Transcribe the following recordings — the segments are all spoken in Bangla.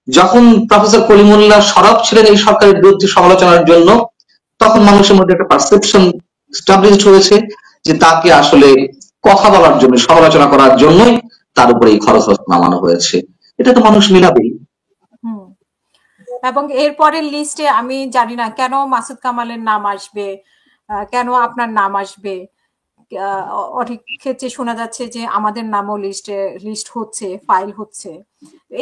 যখন প্রফেসর কলিমুল্লাহ সরব ছিলেন এই সরকারের বিরুদ্ধে সমালোচনার জন্য, তখন মানুষের মধ্যে একটা পারসেপশন স্টাবলিশড হয়েছে যে তাকে আসলে কথা বলার জন্য, সমালোচনা করার জন্যই তার উপরে এই খরচ নামানো হয়েছে। এটা তো মানুষ মিলাবেই। এবং এরপরের লিস্টে আমি জানি না কেন মাসুদ কামালের নাম আসবে, কেন আপনার নাম আসবে। অনেক ক্ষেত্রে শোনা যাচ্ছে যে আমাদের নামও লিস্ট হচ্ছে, ফাইল হচ্ছে।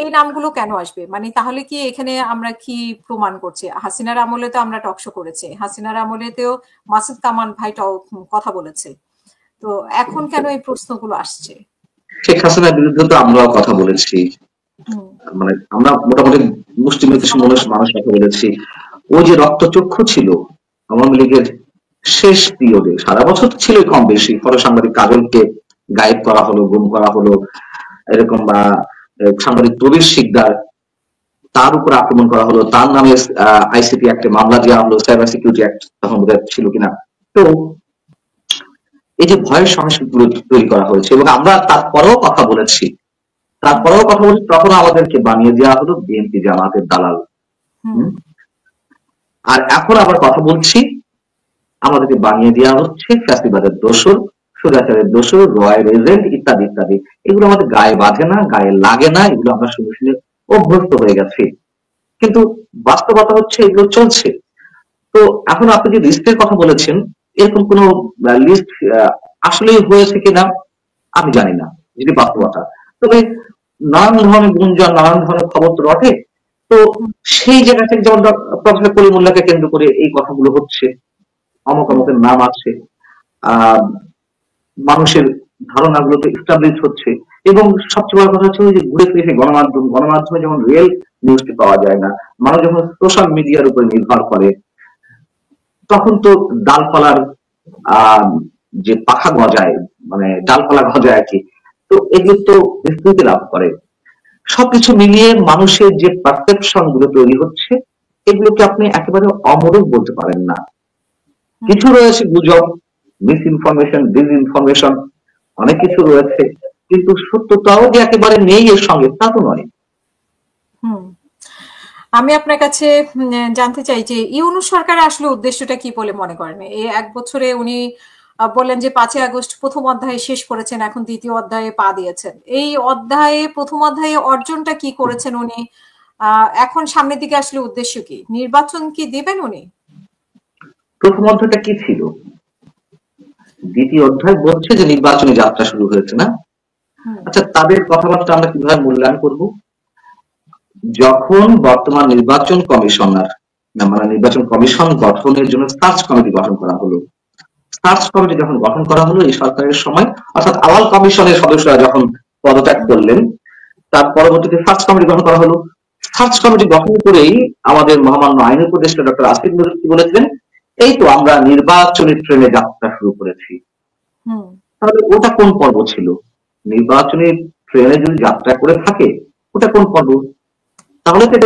এই নামগুলো কেন আসবে? মানে তাহলে কি এখানে আমরা কি প্রমাণ করছি? হাসিনার আমলে তো আমরা টকশো করেছি, হাসিনার আমলেতেও মাসুদ কামাল ভাইটাও কথা বলেছে। তো এখন কেন এই প্রশ্নগুলো আসছে? শেখ হাসিনার বিরুদ্ধে তো আমরাও কথা বলেছি, মানে আমরা মোটামুটি মুসলিম কিছু মানুষ কথা বলেছি। ও যে রক্তচক্ষু ছিল আওয়ামী লীগের শেষ পিরিয়ডে, সারা বছর ছিল কম বেশি, পরে সাংবাদিক কাজলকে গায়েব করা হলো, গুম করা হলো, এরকম বা সাংবাদিক প্রবীর শিকদার, তার উপর আক্রমণ করা হলো, তার নামে আইসিপি একটা মামলা দেওয়া হলো, সাইবার সিকিউরিটি অ্যাক্ট তখন বোধহয় ছিল কিনা। তো এই যে ভয়ের সংস্কৃতি তৈরি করা হয়েছে, এবং আমরা তারপরেও কথা বলেছি, তখন আমাদেরকে বানিয়ে দেওয়া হলো বিএনপি জামাতের দালাল। আর এখন আবার কথা বলছি, আমাদেরকে বানিয়ে দেওয়া হচ্ছে ফ্যাসিবাদের দোসর, সুরাচারের দোসর, রয়ের এজেন্ট, ইত্যাদি ইত্যাদি। এগুলো আমাদের গায়ে বাঁধে না, গায়ে লাগে না, এগুলো আমরা শুনে শুনে অভ্যস্ত হয়ে গেছি। কিন্তু বাস্তবতা হচ্ছে এগুলো চলছে। তো এখন আপনি যে লিস্টের কথা বলেছেন, এরকম কোন লিস্ট আসলেই হয়েছে কিনা আমি জানি না, যদি বাস্তবতা। তবে নানান ধরনের গুঞ্জন, নানান ধরনের খবর তো রটে। তো সেই জায়গা থেকে যেমন প্রফেসর কলিমুল্লাহকে কেন্দ্র করে এই কথাগুলো হচ্ছে, অমুক অমুকের নাম আছে, আহ মানুষের ধারণাগুলোতে এস্টাবলিশ হচ্ছে। এবং সবচেয়ে বড় কথা হচ্ছে যে ঘুরে ফিরে গণমাধ্যমে যেমন রিয়েল নিউজটি পাওয়া যায় না, মানুষ যখন সোশ্যাল মিডিয়ার উপর নির্ভর করে, তখন তো ডালপালার আহ যে পাখা গজায়, মানে ডালপালা গজায় আর কি, তো এগুলো তো বিস্তৃতি লাভ করে। সবকিছু মিলিয়ে মানুষের যে পারসেপশন গুলো তৈরি হচ্ছে, এগুলোকে আপনি একেবারে অমূলক বলতে পারেন না। কিছু রয়েছে গুজব, মিস ইনফরমেশন, ডিসইনফরমেশন, অনেক কিছু রয়েছে, কিন্তু সত্যতাও যে একেবারে নেই এর সঙ্গে, তা তো নয়। আমি আপনার কাছে জানতে চাই যে ইউনূস সরকারের আসলে উদ্দেশ্যটা কি বলে মনে করেন? এই 1 বছরে উনি বললেন যে 5ই আগস্ট প্রথম অধ্যায় শেষ করেছেন, এখন দ্বিতীয় অধ্যায়ে পা দিয়েছেন। এই প্রথম অধ্যায়ে অর্জনটা কি করেছেন উনি? এখন সামনের দিকে আসলে উদ্দেশ্য কি? নির্বাচন কি দিবেন উনি? প্রথম অধ্যায়টা কি ছিল? দ্বিতীয় অধ্যায় বলছে যে নির্বাচনী যাত্রা শুরু হয়েছে না? আচ্ছা, তাদের কথাবার্তা আমরা কিভাবে মূল্যায়ন করব? যখন বর্তমান নির্বাচন কমিশনার, মানে নির্বাচন কমিশন গঠনের জন্য সার্চ কমিটি গঠন করা হলো, সার্চ কমিটি যখন গঠন করা হলো এই সরকারের সময়, অর্থাৎ আওয়াল কমিশনের সদস্যরা যখন পদত্যাগ করলেন, তার পরবর্তীতে সার্চ কমিটি গঠন করা হলো। সার্চ কমিটি গঠন করেই আমাদের মহামান্য আইন উপদেষ্টা ডক্টর আসিফ নজরুল কি বলেছিলেন, এই তো আমরা নির্বাচনী ট্রেনে যাত্রা শুরু করেছি। তাহলে ওটা কোন পর্ব ছিল? নির্বাচনী ট্রেনে যদি যাত্রা করে থাকে, ওটা কোন পর্ব? তাহলে তো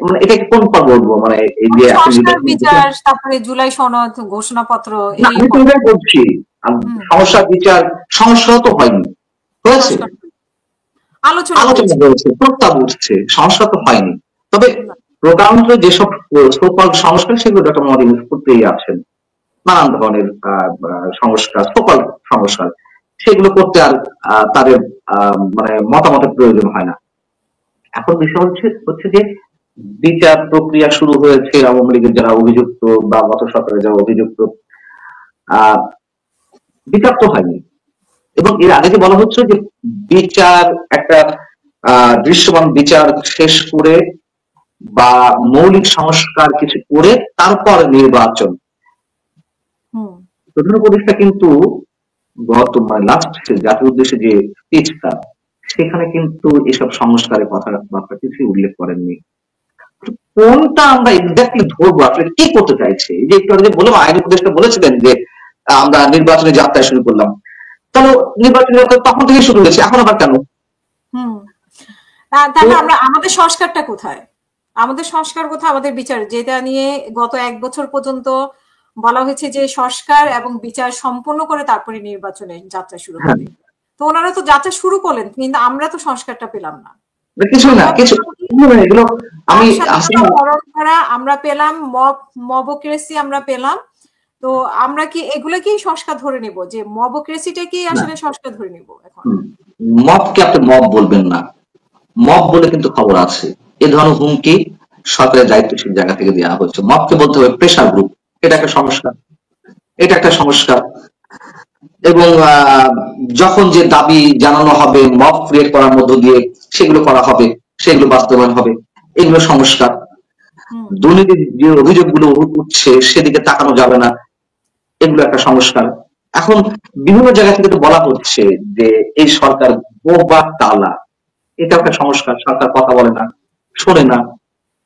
মানে এটা কোন পর্ব বলবো, মানে এই যে সংস্কার বিচার, তারপরে জুলাই সনদ, ঘোষণাপত্র, এই বলছি সমস্যা বিচার, সমস্যা তো হয়নি, হয়েছে আলোচনা হয়েছে, প্রস্তাব উঠছে, সমস্যা তো হয়নি। তবে প্রকারান্তরে যেসব সোকল সংস্কার, সেগুলো ডক্টর মোহাম্মদ ইউনূস করতেই আছেন, নানান ধরনের সংস্কার, সোকল সংস্কার, সেগুলো করতে আর তাদের মানে মতামতের প্রয়োজন হয় না। এখন বিষয় হচ্ছে যে বিচার প্রক্রিয়া শুরু হয়েছে, আওয়ামী লীগের যারা অভিযুক্ত বা গত সরকারের যারা অভিযুক্ত, বিচার তো হয়নি। এবং এর আগে যে বলা হচ্ছে যে বিচার একটা দৃশ্যমান বিচার শেষ করে বা মৌলিক সংস্কার কিছু করে তারপর নির্বাচন, প্রধান উপদেষ্টা কিন্তু মানে লাস্ট জাতির উদ্দেশ্যে যে স্পিচটা, সেখানে কিন্তু এসব সংস্কারের কথাবার্তা কিছুই উল্লেখ করেননি। কোনটা আমরা এক্স্যাক্টলি ধরবো, আসলে কি করতে চাইছে? এই যে একটু আগে বললাম, আইন উপদেষ্টা বলেছিলেন যে আমরা নির্বাচনী যাত্রা শুরু করলাম, তাহলে নির্বাচনী যাত্রা তখন থেকে শুরু হয়েছে, এখন আবার কেন? তাহলে আমরা আমাদের সংস্কারটা কোথায়? আমাদের সংস্কার কোথায়? আমাদের বিচার, যেটা নিয়ে গত 1 বছর পর্যন্ত বলা হয়েছে যে সংস্কার এবং বিচার সম্পন্ন করে তারপরে নির্বাচনের যাত্রা শুরু হবে। তো ওনারা তো যাত্রা শুরু করলেন, কিন্তু আমরা তো সংস্কারটা পেলাম না। কিছু না, কিছু এগুলো আমি পরম্পরা আমরা পেলাম, মবক্রেসি আমরা পেলাম। তো আমরা কি এগুলো কি সংস্কার ধরে নিব, যে মবক্রেসিটা কি আসলে সংস্কার ধরে নিব এখন? মবকে আপনি মব বলবেন না, মব বলে কিন্তু খবর আছে। এ ধরনের হুমকি সরকারের দায়িত্বশীল জায়গা থেকে দেওয়া হচ্ছে। মবকে বলতে হবে প্রেশার গ্রুপ। এটা একটা সংস্কার, এটা একটা সংস্কার। এবং যখন যে দাবি জানানো হবে মব ক্রিয়েট করার মধ্য দিয়ে সেগুলো করা হবে, সেগুলো বাস্তবায়ন হবে, এগুলো সংস্কার। দুর্নীতির যে অভিযোগগুলো উঠছে সেদিকে তাকানো যাবে না, এগুলো একটা সংস্কার। এখন বিভিন্ন জায়গা থেকে তো বলা হচ্ছে যে এই সরকার বোবা তালা, এটা একটা সংস্কার। সরকার কথা বলে না, শোনে না।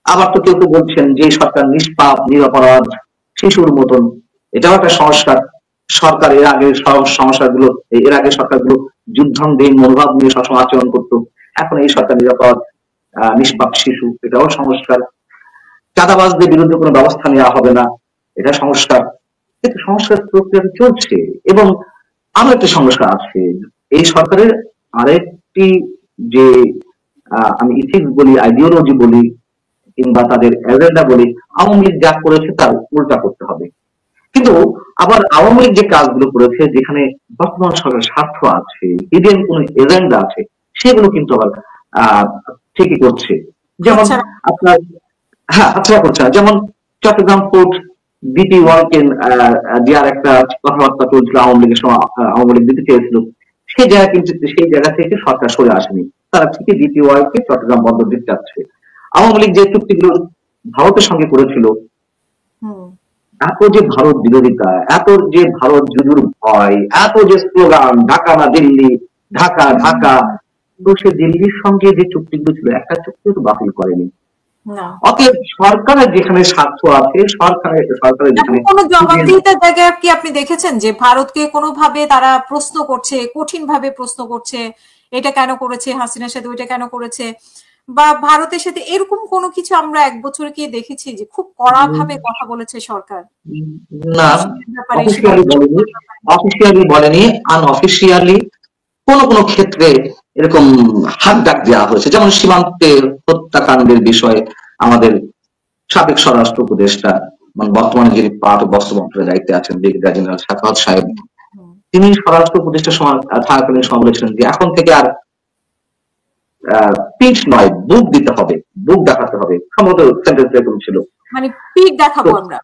আবার তো কেউ কেউ বলছেন যে এই সরকার নিষ্পাপ নিরপরাধ শিশুর মতন, এটাও একটা সংস্কার। সরকার এর আগে সব সংস্কারগুলো, এর আগে সরকারগুলো যুদ্ধাঙ্গীন মনোভাব নিয়ে সবসময় আচরণ করতো, এখন এই সরকার নিরাপদ নিষ্পাপ শিশু, এটাও সংস্কার। চাঁদাবাজদের বিরুদ্ধে কোনো ব্যবস্থা নেওয়া হবে না, এটা সংস্কার। কিন্তু সংস্কার প্রক্রিয়া চলছে। এবং আরো একটা সংস্কার আছে এই সরকারের, আরেকটি যে আমি ইথিক্স বলি, আইডিওলজি বলি, কিংবা তাদের এজেন্ডা বলি, আওয়ামী লীগ যা করেছে তার উল্টা করতে হবে। কিন্তু আবার আওয়ামী লীগ যে কাজগুলো করেছে, যেখানে বর্তমান সরকারের স্বার্থ আছে, হিডেন কোন এজেন্ডা আছে, সেগুলো কিন্তু আবার ঠিকই করছে। যেমন আপনার, হ্যাঁ আচ্ছা করছে না, যেমন চট্টগ্রাম পোর্ট ডিপি ওয়ার্ল্ডকে দেওয়ার একটা কথাবার্তা চলছিল আওয়ামী লীগের সময়, আওয়ামী লীগ দিতে চেয়েছিল। সেই জায়গা কিন্তু সেই জায়গা থেকে সরকার সরে আসেনি, তারা ঠিকই ডিপি ওয়ার্ল্ডকে চট্টগ্রাম বন্দর দিতে চাচ্ছে। আওয়ামী লীগ যে চুক্তিগুলো ভারতের সঙ্গে করেছিল, এত যে ভারত বিরোধিতা, এত যে ভারত জুজুর ভয়, এত যে স্লোগান ঢাকা না দিল্লি, ঢাকা ঢাকা, তো সে দিল্লির সঙ্গে যে চুক্তিগুলো ছিল একটা চুক্তি তো বাতিল করেনি। অতএব সরকারের যেখানে স্বার্থ আছে, সরকারের যেখানে কোনো জবাবদিহিতার জায়গায় কি আপনি দেখেছেন যে ভারতকে কোনোভাবে তারা প্রশ্ন করছে, কঠিন ভাবে প্রশ্ন করছে, এটা কেন করেছে হাসিনার সাথে, ওইটা কেন করেছে, বা ভারতের সাথে এরকম কোনো কিছু আমরা এক বছরে কি দেখেছি যে খুব কড়া ভাবে কথা বলেছে সরকার? না, অফিসিয়ালি বলেনি, আনঅফিসিয়ালি কোন কোন ক্ষেত্রে এরকম হাত ডাক দেওয়া হয়েছে। যেমন সীমান্তে হত্যাকাণ্ডের বিষয়ে আমাদের সাবেক স্বরাষ্ট্র উপদেষ্টা, মানে বর্তমানে যিনি বস্ত্র মন্ত্রণালয়ের দায়িত্বে আছেন ব্রিগেডিয়ার জেনারেল সাখাওয়াত সাহেব, তিনি স্বরাষ্ট্র উপদেষ্টার সময় থাকাকালীন সময় বলেছিলেন যে এখন থেকে আর পিঠ নয় বুক দিতে হবে, বুক দেখাতে হবে। সম্ভবত সেন্টেন্স এরকম ছিল, মানে পিঠ দেখাবো আমরা,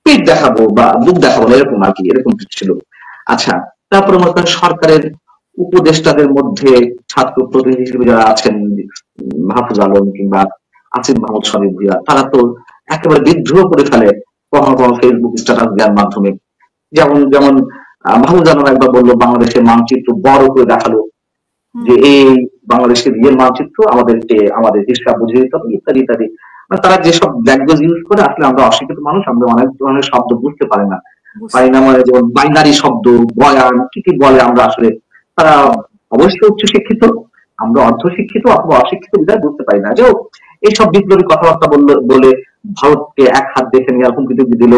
পিঠ দেখাবো বা বুক দেখাবো, এরকম আর কি, এরকম ছিল। আচ্ছা, তারপরে মনে করেন সরকারের উপদেষ্টাদের মধ্যে ছাত্র প্রতিনিধি হিসেবে যারা আছেন, মাহফুজ আলম কিংবা আসিফ মাহমুদ শরীফ ভুইয়া, তারা তো একেবারে বিদ্রোহ করে ফেলে কখনো কখনো ফেসবুক স্ট্যাটাস দেওয়ার মাধ্যমে। যেমন যেমন মাহফুজ আলম একবার বললো বাংলাদেশের মানচিত্র বড় করে দেখালো যে এই বাংলাদেশের রিয়েল মানচিত্র আমাদেরকে, আমাদের হিসাব বুঝিয়ে দিতে হবে, ইত্যাদি ইত্যাদি। তারা যেসব ল্যাঙ্গুয়েজ ইউজ করে, আসলে আমরা অশিক্ষিত মানুষ, আমরা অনেক ধরনের শব্দ বুঝতে পারি না, মানে যেমন বাইনারি শব্দ, বয়ান, কি কি বলে আমরা আসলে, তারা অবশ্যই উচ্চ শিক্ষিত, আমরা অর্ধ শিক্ষিত অথবা অশিক্ষিত বিধায় বুঝতে পারি না। যে এইসব বিপ্লবী কথাবার্তা বলে ভারতকে এক হাত দেখে নেওয়ার হুমকি দিল।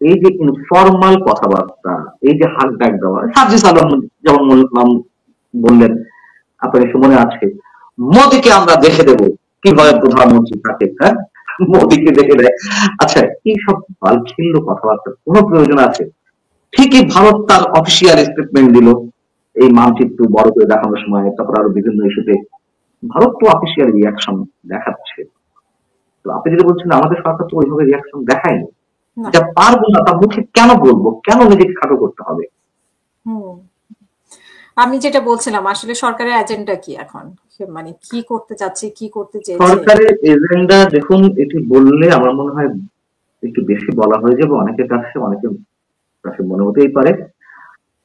এই যে ইনফরমাল কথাবার্তা, এই যে হাত ডাক দেওয়া, সাজিদ আলম যেমন বললেন, আপনার এসে মনে আছে, মোদীকে আমরা দেখে দেব কিভাবে প্রধানমন্ত্রী থাকে, হ্যাঁ মোদীকে দেখে দেয়। আচ্ছা, এইসব বালখিল্য কথাবার্তা কোনো প্রয়োজন আছে? ঠিকই ভারত তার অফিসিয়াল স্টেটমেন্ট দিল এই মানচিত্র বড় করে দেখানোর সময়, তারপর আরো বিভিন্ন ইস্যুতে ভারত তো অফিসিয়াল রিয়াকশন দেখাচ্ছে। তো আপনি যদি বলছেন আমাদের সরকার তো ওইভাবে রিয়াকশন দেখায়নি, যা পারবো না তার মুখে কেন বলবো, কেন নিজেকে খাটো করতে হবে? আমি যেটা বলছিলাম আসলে সরকারের এজেন্ডা কি এখন, মানে কি করতে চাচ্ছে, কি করতে চাইছে? সরকারের এজেন্ডা দেখুন, এটি বললে আমার মনে হয় একটু বেশি বলা হয়ে যাবে অনেকের কাছে, অনেকের কাছে মনে হতেই পারে।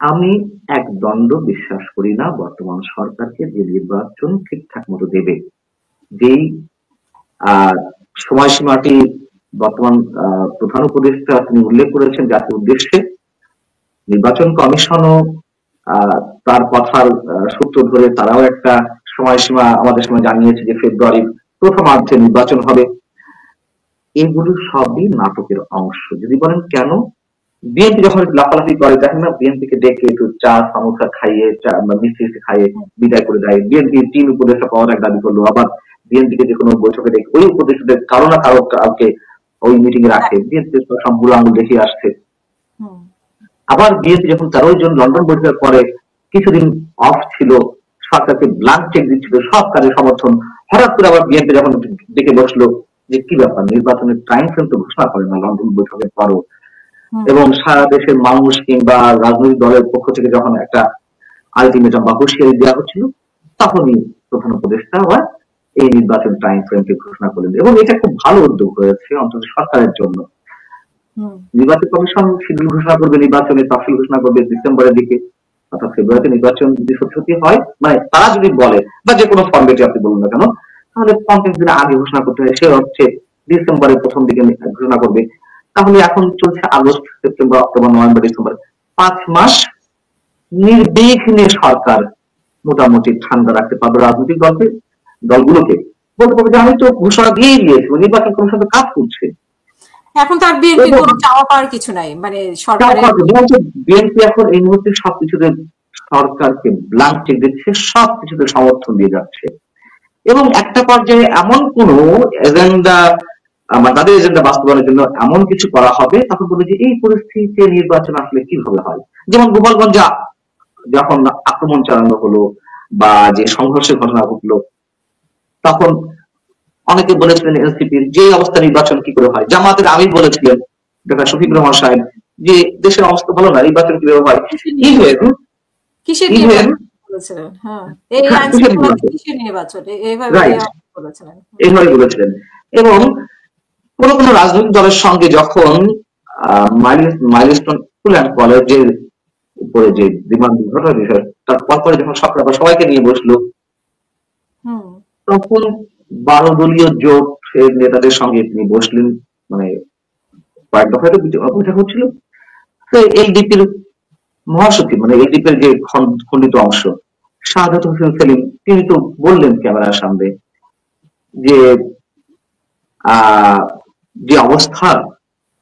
আমি এক দণ্ড বিশ্বাস করি না বর্তমান সরকারকে যে নির্বাচন ঠিকঠাক মতো দেবে। যেই সময়সীমাটি বর্তমান প্রধান উপদেষ্টা তিনি উল্লেখ করেছেন জাতির উদ্দেশ্যে, নির্বাচন কমিশনও তার কথার সূত্র ধরে তারাও একটা সময়সীমা আমাদের সময় জানিয়েছে যে ফেব্রুয়ারির প্রথমার্ধে নির্বাচন হবে। এগুলো সবই নাটকের অংশ। যদি বলেন কেন, বিএনপি যখন একটু লাফালাফি করে, দেখেন না বিএনপি কে ডেকে একটু চা সামোসা খাইয়ে মিষ্টি খাইয়ে বিদায় করে দেয়। বিএনপি 3 উপদেষ্টা পাওয়ার এক দাবি করলো, আবার বিএনপি কে যে কোনো বৈঠকে ডেকে ওই উপদেষ্টাদের কারো না কারো কাউকে ওই মিটিং এ রাখে, বিএনপি সব বুড়ো আঙুল দেখিয়ে আসছে। আবার বিএনপি যখন 13 জন লন্ডন বৈঠকের পরে কিছুদিন অফ ছিল, সরকারকে ব্ল্যাঙ্ক চেক দিচ্ছিল, সব কাজে সমর্থন, হঠাৎ করে আবার বিএনপি যখন ডেকে বসলো যে কি ব্যাপার, নির্বাচনের টাইম ফ্রেম তো ঘোষণা করে না লন্ডন বৈঠকের পরও, এবং সারা দেশের মানুষ কিংবা রাজনৈতিক দলের পক্ষ থেকে যখন একটা আলটিমেটাম বা হুঁশিয়ারি দেওয়া হচ্ছিল, তখনই প্রধান উপদেষ্টা আবার এই নির্বাচন টাইম ফ্রেমকে ঘোষণা করলেন। এবং এটা খুব ভালো উদ্যোগ হয়েছে অন্তত সরকারের জন্য। নির্বাচন কমিশন শিডিউল ঘোষণা করবে, নির্বাচনের তফসিল ঘোষণা করবে ডিসেম্বরের দিকে, অর্থাৎ ফেব্রুয়ারিতে নির্বাচন যদি সত্যি হয়, মানে তারা যদি বলে বা যে কোনো ফর্মেটে আপনি বলুন না কেন, তাহলে 50 দিন আগে ঘোষণা করতে হয়, সে হচ্ছে ডিসেম্বরের প্রথম দিকে ঘোষণা করবে। তাহলে এখন চলছে August, September, October, November, December, 5 মাস নির্বিঘ্নে সরকার মোটামুটি ঠান্ডা রাখতে পারবে রাজনৈতিক দলগুলোকে। বলতে পারবে যে আমি তো ঘোষণা দিয়েই দিয়েছি, নির্বাচন কমিশন তো কাজ করছে। এখন তার বিএনপি কোনো চাওয়া পাওয়ার কিছু নাই, মানে বিএনপি এখন এই মুহূর্তে সবকিছুতে সরকারকে ব্ল্যাঙ্ক চেক দিচ্ছে, সবকিছুতে সমর্থন দিয়ে যাচ্ছে। এবং একটা পর্যায়ে এমন কোন এজেন্ডা, তাদের এজেন্ডা বাস্তবায়নের জন্য এমন কিছু করা হবে, তখন বলে যে এই পরিস্থিতিতে নির্বাচন আসলে কিভাবে হয়। যেমন গোপালগঞ্জে যখন আক্রমণ চালানো হলো বা যে সংঘর্ষের ঘটনা ঘটলো, তখন অনেকে বলেছিলেন এনসিপির যে অবস্থা নির্বাচন কি করে হয়। জামাতের আমির বলেছিলেন ডক্টর শফিকুর রহমান সাহেব যে দেশের অবস্থা ভালো না, নির্বাচন কিভাবে হয়। এইভাবে বলেছিলেন। এবং কোন কোন রাজনৈতিক দলের সঙ্গে যখন মাইলস্টোন স্কুল অ্যান্ড কলেজের উপরে যে বিমান দুর্ঘটনার বিষয়, তারপরে যখন সবাইকে নিয়ে বসলো, তখন 12 দলীয় জোটের নেতাদের সঙ্গে তিনি বসলেন, মানে কয়েক দফায় তো বৈঠক হচ্ছিল। তো এলডিপির মহাসচিব, মানে এলডিপির যে খণ্ডিত অংশ শাহাদাত হোসেন সেলিম, তিনি তো বললেন ক্যামেরার সামনে যে যে অবস্থা,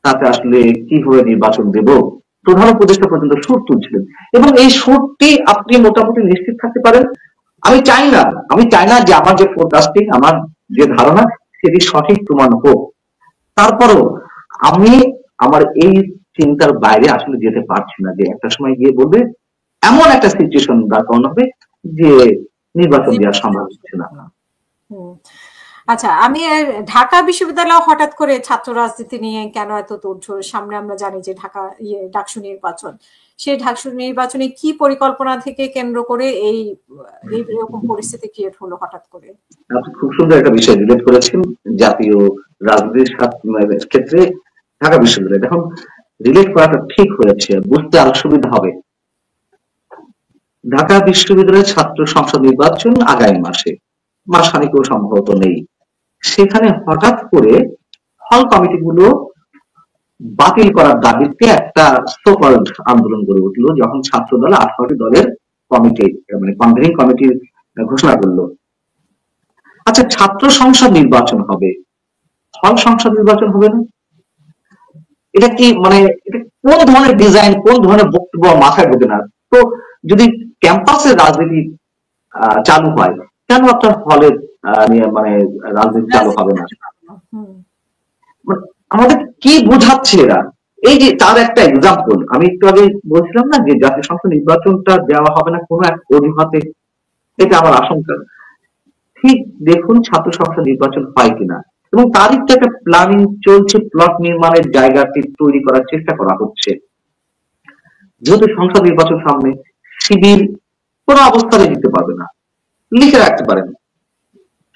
তাতে আসলে কিভাবে নির্বাচন দেব, প্রধান উপদেষ্টা পর্যন্ত সুর তুলছিলেন। এবং এই সুরটি আপনি মোটামুটি নিশ্চিত থাকতে পারেন, আমি চাই না যে আমার যে ফোরকাস্টিং, আমার যে ধারণা সেটি সঠিক প্রমাণ হোক, তারপরও আমি আমার এই চিন্তার বাইরে আসলে যেতে পারছি না যে একটা সময় গিয়ে বলবে এমন একটা সিচুয়েশন দাঁড় করানো হবে যে নির্বাচন দেওয়া সম্ভব হচ্ছে না। আচ্ছা, আমি ঢাকা বিশ্ববিদ্যালয় হঠাৎ করে ছাত্র রাজনীতি নিয়ে কেন এত তোড়জোড়, সামনে আমরা জানি যে ঢাকা ডাকসু নির্বাচন, সেই ডাকসু নির্বাচনে কি পরিকল্পনা থেকে কেন্দ্র করে এই এরকম পরিস্থিতি ক্রিয়েট হলো হঠাৎ করে? আপনি খুব সুন্দর একটা বিষয় রিলেট করেছেন জাতীয় রাজনীতির ক্ষেত্রে ঢাকা বিশ্ববিদ্যালয়। এখন রিলেট করাটা ঠিক হয়েছে, বুঝতে আরো সুবিধা হবে। ঢাকা বিশ্ববিদ্যালয়ের ছাত্র সংসদ নির্বাচন আগামী মাসে, মাসখানেকও সম্ভবত নেই। সেখানে হঠাৎ করে হল কমিটিগুলো বাতিল করার দাবিতে একটা সোকল্ড আন্দোলন গড়ে উঠলো, যখন ছাত্র দল 18টি দলের কমিটি, মানে কনভেনিং কমিটির ঘোষণা করলো। আচ্ছা, ছাত্র সংসদ নির্বাচন হবে, হল সংসদ নির্বাচন হবে না? এটা কি মানে এটা কোন ধরনের ডিজাইন, কোন ধরনের বক্তব্য মাথায় ঢোকে না। তো যদি ক্যাম্পাসের রাজনীতি চালু হয়, কেন আপনার হলের মানে রাজনীতি চালু হবে না? আমাদের কি বোঝাচ্ছে এরা? এই যে তার একটা এক্সাম্পল আমি একটু আগে বলছিলাম না যে জাতীয় সংসদ নির্বাচনটা দেওয়া হবে না কোনো এক অজুহাতে, এটা আমার আশঙ্কা। ঠিক দেখুন ছাত্র সংসদ নির্বাচন হয় কিনা, এবং তারই তো একটা প্ল্যানিং চলছে, প্লট নির্মাণের জায়গাটি তৈরি করার চেষ্টা করা হচ্ছে। যেহেতু সংসদ নির্বাচন সামনে, শিবির কোন অবস্থায় দিতে পারবে না, লিখে রাখতে পারেন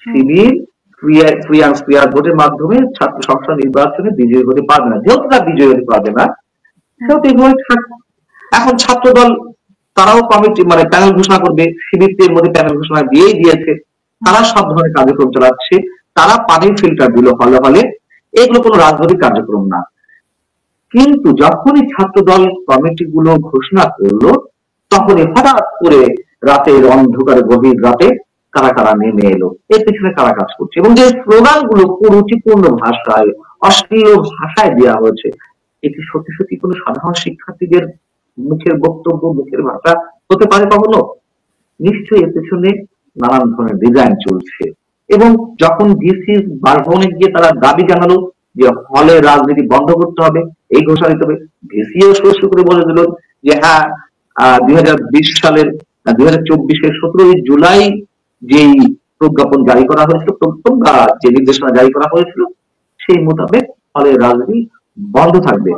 শিবির ফ্রি অ্যান্ড ফেয়ার ভোটের মাধ্যমে ছাত্র সংসদ নির্বাচনে বিজয়ী হতে পারবে না। যেহেতু তারা বিজয়ী হতে পারবে না, সেহেতু এইভাবে এখন ছাত্র দল তারাও কমিটি মানে প্যানেল ঘোষণা করবে, শিবির এর মধ্যে প্যানেল ঘোষণা দিয়েই দিয়েছে, তারা সব ধরনের কার্যক্রম চালাচ্ছে, তারা পানির ফিল্টার দিল হলে হলে, এগুলো কোনো রাজনৈতিক কার্যক্রম না। কিন্তু যখনই ছাত্র দল কমিটি গুলো ঘোষণা করলো, তখনই হঠাৎ করে রাতের অন্ধকারে গভীর রাতে কারা কারা নেমে এলো, এর পেছনে কারা কাজ করছে, এবং যে স্লোগান গুলো কুরুচিপূর্ণ ভাষায়, অশ্লীল ভাষায় দেওয়া হয়েছে, এটি সত্যি সত্যি কোনো সাধারণ শিক্ষার্থীদের মুখের বক্তব্য, মুখের ভাষা হতে পারে কখনো? নিশ্চয়ই এর পেছনে নানান ধরনের ডিজাইন চলছে। এবং যখন ডিসি বাসভবনে গিয়ে তারা দাবি জানালো যে হলে রাজনীতি বন্ধ করতে হবে, এই ঘোষণা দিতে হবে, ভিসিও সরাসরি করে বলে দিল যে হ্যাঁ 2020 সালের 2024-এর 17 জুলাই যেই প্রজ্ঞাপন জারি করা হয়েছিল, যে নির্দেশনা জারি করা হয়েছিল সেই মোতাবেক হলে রাজনীতি বন্ধ থাকবে।